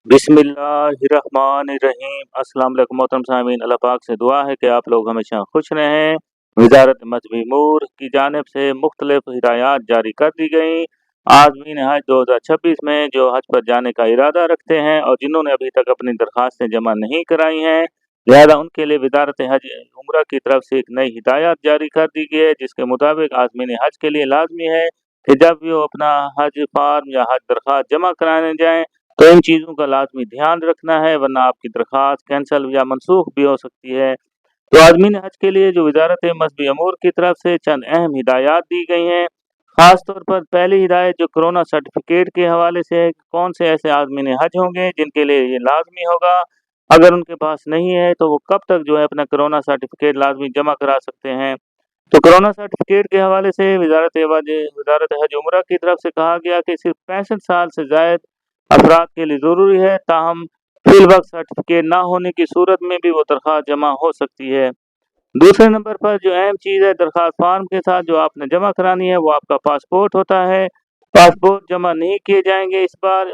बिस्मिल्लाहिर्रहमानिर्रहीम। अस्सलाम वालेकुम मोहतरम सामीन, अल्लाह पाक से दुआ है कि आप लोग हमेशा खुश रहें। वजारत मजहबी अमूर की जानिब से मुख्तलिफ हिदायत जारी कर दी गई। आज़मीन हज 2026 में जो हज पर जाने का इरादा रखते हैं और जिन्होंने अभी तक अपनी दरख्वास्तें जमा नहीं कराई हैं, लिहाजा उनके लिए वजारत हज उम्रा की तरफ से एक नई हिदायत जारी कर दी गई है, जिसके मुताबिक आज़मीन हज के लिए लाजमी है कि जब भी वो अपना हज फार्म या हज दरख्वास्त जमा कराने जाएँ तो इन चीज़ों का लाजमी ध्यान रखना है, वरना आपकी दरख्वास्त कैंसल या मनसूख भी हो सकती है। तो आज़मीन हज के लिए जो वजारत मजहबी अमूर की तरफ से चंद अहम हिदायत दी गई हैं। ख़ास तौर पर पहली हिदायत जो कोरोना सर्टिफिकेट के हवाले से है, कौन से ऐसे आज़मीन हज होंगे जिनके लिए ये लाजमी होगा। अगर उनके पास नहीं है तो वो कब तक जो है अपना कोरोना सर्टिफिकेट लाजमी जमा करा सकते हैं। तो कोरोना सर्टिफिकेट के हवाले से वजारत हज उम्रा की तरफ से कहा गया कि सिर्फ 65 साल से ज़ायद अफराद के लिए ज़रूरी है, ताहम फिल वक्त सर्टिफिकेट ना होने की सूरत में भी वो दरख्वास्त जमा हो सकती है। दूसरे नंबर पर जो अहम चीज़ है, दरख्वास्त फार्म के साथ जो आपने जमा करानी है वो आपका पासपोर्ट होता है। पासपोर्ट जमा नहीं किए जाएंगे इस बार,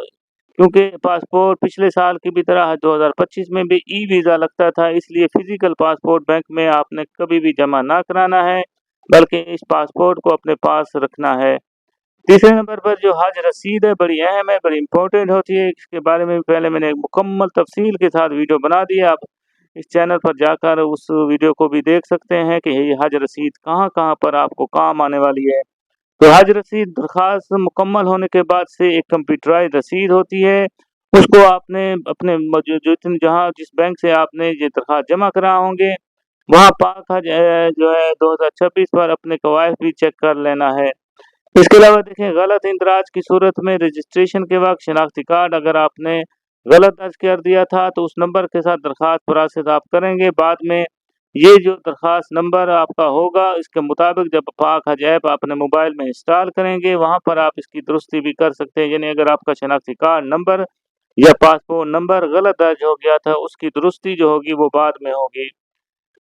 क्योंकि पासपोर्ट पिछले साल की भी तरह 2025 में भी ई वीज़ा लगता था, इसलिए फ़िज़िकल पासपोर्ट बैंक में आपने कभी भी जमा ना कराना है, बल्कि इस पासपोर्ट को अपने पास रखना है। तीसरे नंबर पर जो हज रसीद है, बड़ी अहम है, बड़ी इंपॉर्टेंट होती है। इसके बारे में पहले मैंने एक मुकम्मल तफसील के साथ वीडियो बना दी है। आप इस चैनल पर जाकर उस वीडियो को भी देख सकते हैं कि ये हज रसीद कहाँ कहाँ पर आपको काम आने वाली है। तो हज रसीद दरख्वास्त मुकम्मल होने के बाद से एक कंप्यूटराइज रसीद होती है, उसको आपने अपने जहाँ जिस बैंक से आपने ये दरख्वास्त जमा करा होंगे वहाँ पाक हज जो है 2026 पर अपने कवायद भी चेक कर लेना है। इसके अलावा देखें, गलत इंदराज की सूरत में रजिस्ट्रेशन के वक्त शनाख्ती कार्ड अगर आपने गलत दर्ज कर दिया था तो उस नंबर के साथ दरख्वास्त प्रोसेस आप करेंगे। बाद में ये जो दरख्वास्त नंबर आपका होगा, इसके मुताबिक जब पाक हज ऐप अपने मोबाइल में इंस्टॉल करेंगे वहाँ पर आप इसकी दुरुस्ती भी कर सकते हैं। यानी अगर आपका शनाख्ती कार्ड नंबर या पासपोर्ट नंबर गलत दर्ज हो गया था, उसकी दुरुस्ती जो होगी वो बाद में होगी।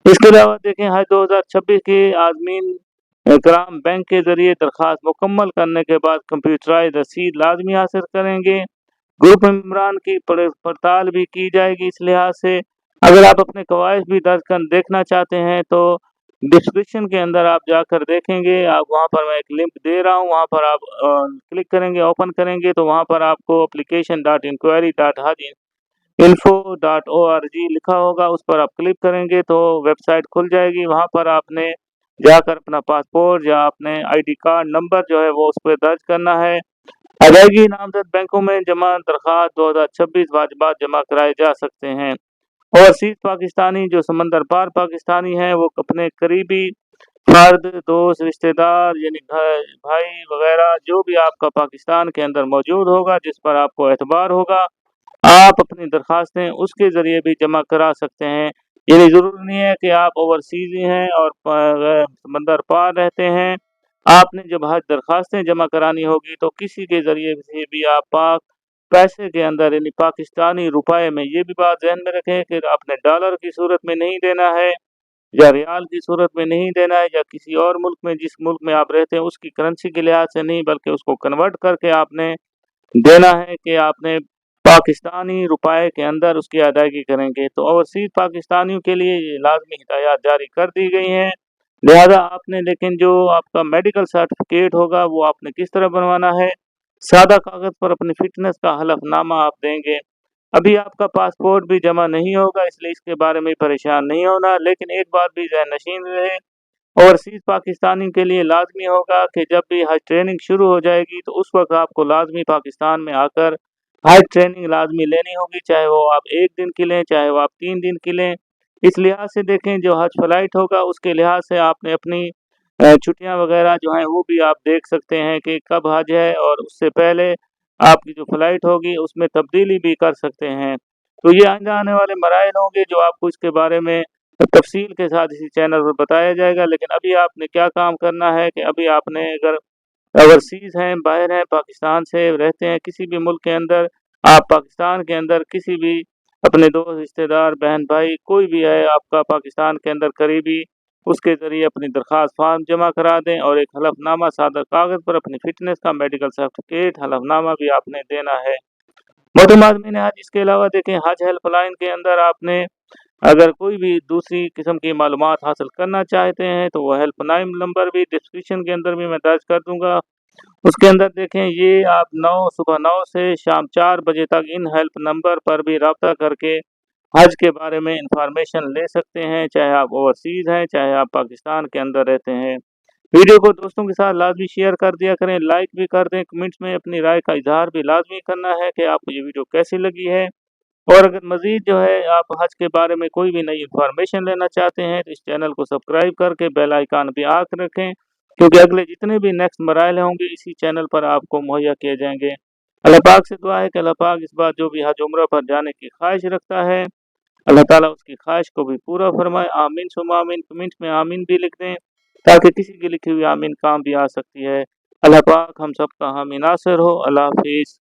इसके अलावा देखें, हज 2026 के आज़मीन ग्राम बैंक के ज़रिए दरख्वास्त मुकम्मल करने के बाद कंप्यूटराइज रसीद लाजमी हासिल करेंगे। ग्रुप मेम्बरान की पड़ताल भी की जाएगी। इस लिहाज से अगर आप अपने कवायद भी दर्ज कर देखना चाहते हैं तो डिस्क्रिप्शन के अंदर आप जाकर देखेंगे। आप वहां पर मैं एक लिंक दे रहा हूं, वहां पर आप क्लिक करेंगे, ओपन करेंगे तो वहां पर आपको application.inquiry.hajinfo.org लिखा होगा, उस पर आप क्लिक करेंगे तो वेबसाइट खुल जाएगी। वहां पर आपने जाकर अपना पासपोर्ट या अपने आईडी कार्ड नंबर जो है वो उस पर दर्ज करना है। अदायगी नामजद बैंकों में जमा दरख्वास्त 2026 वाजिबात जमा कराए जा सकते हैं। ओवरसीज पाकिस्तानी जो समंदर पार पाकिस्तानी हैं वो अपने करीबी फर्द, दोस्त, रिश्तेदार यानी भाई वगैरह जो भी आपका पाकिस्तान के अंदर मौजूद होगा, जिस पर आपको एतबार होगा, आप अपनी दरख्वास्तें उसके ज़रिए भी जमा करा सकते हैं। ये ज़रूरी नहीं है कि आप ओवरसीज ही हैं और समंदर पार रहते हैं। आपने जब हज दरख्वास्तें जमा करानी होगी तो किसी के ज़रिए से भी आप पाक पैसे के अंदर यानी पाकिस्तानी रुपए में, ये भी बात ध्यान में रखें कि आपने डॉलर की सूरत में नहीं देना है या रियाल की सूरत में नहीं देना है या किसी और मुल्क में, जिस मुल्क में आप रहते हैं उसकी करेंसी के लिहाज से नहीं, बल्कि उसको कन्वर्ट करके आपने देना है कि आपने पाकिस्तानी रुपए के अंदर उसकी अदायगी करेंगे। तो ओवरसीज पाकिस्तानियों के लिए ये लाजमी हिदायत जारी कर दी गई हैं। लिहाजा आपने लेकिन जो आपका मेडिकल सर्टिफिकेट होगा वो आपने किस तरह बनवाना है, सादा कागज़ पर अपनी फिटनेस का हलफनामा आप देंगे। अभी आपका पासपोर्ट भी जमा नहीं होगा, इसलिए इसके बारे में परेशान नहीं होना, लेकिन एक बात भी ज़हन नशीन रहे, ओवरसीज़ पाकिस्तानी के लिए लाजमी होगा कि जब भी हज ट्रेनिंग शुरू हो जाएगी तो उस वक्त आपको लाजमी पाकिस्तान में आकर हज ट्रेनिंग लाजमी लेनी होगी, चाहे वो आप 1 दिन की लें, चाहे वो आप 3 दिन की लें। इस लिहाज से देखें, जो हज फ्लाइट होगा उसके लिहाज से आपने अपनी छुट्टियां वगैरह जो हैं वो भी आप देख सकते हैं कि कब हज है, और उससे पहले आपकी जो फ्लाइट होगी उसमें तब्दीली भी कर सकते हैं। तो ये आगे आने वाले मराइल होंगे जो आपको इसके बारे में तफसील के साथ इसी चैनल पर बताया जाएगा। लेकिन अभी आपने क्या काम करना है कि अभी आपने अगर ओवरसीज़ हैं, बाहर हैं, पाकिस्तान से रहते हैं किसी भी मुल्क के अंदर, आप पाकिस्तान के अंदर किसी भी अपने दोस्त, रिश्तेदार, बहन, भाई कोई भी है आपका पाकिस्तान के अंदर करीबी, उसके ज़रिए अपनी दरख्वास्त फार्म जमा करा दें और एक हलफनामा सादा कागज़ पर अपनी फ़िटनेस का मेडिकल सर्टिफिकेट हलफनामा भी आपने देना है। मोहतरम आदमीन हज, इसके अलावा देखें हज हेल्पलाइन के अंदर आपने अगर कोई भी दूसरी किस्म की मालूमात हासिल करना चाहते हैं तो वो हेल्पलाइन नंबर भी डिस्क्रिप्शन के अंदर भी मैं दर्ज कर दूंगा। उसके अंदर देखें ये आप सुबह 9 से शाम 4 बजे तक इन हेल्प नंबर पर भी रब्ता करके हज के बारे में इंफॉर्मेशन ले सकते हैं, चाहे आप ओवरसीज़ हैं, चाहे आप पाकिस्तान के अंदर रहते हैं। वीडियो को दोस्तों के साथ लाजमी शेयर कर दिया करें, लाइक भी कर दें, कमेंट्स में अपनी राय का इजहार भी लाजमी करना है कि आपको ये वीडियो कैसी लगी है। और अगर मज़ीद जो है आप हज के बारे में कोई भी नई इन्फॉर्मेशन लेना चाहते हैं तो इस चैनल को सब्सक्राइब करके बेल आइकन भी ऑन रखें, क्योंकि अगले जितने भी नेक्स्ट मराइल होंगे इसी चैनल पर आपको मुहैया किए जाएंगे। अल्लाह पाक से दुआ है कि अल्लाह पाक इस बार जो भी हज उम्रा पर जाने की ख्वाहिश रखता है अल्लाह ताला उसकी ख्वाहिश को भी पूरा फरमाए। आमीन सुम्मा आमीन। कमेंट में आमीन भी लिख दें ताकि किसी की लिखी हुई आमीन काम भी आ सकती है। अल्लाह पाक हम सबका हामी नासिर हो। अल्लाह हाफिज़।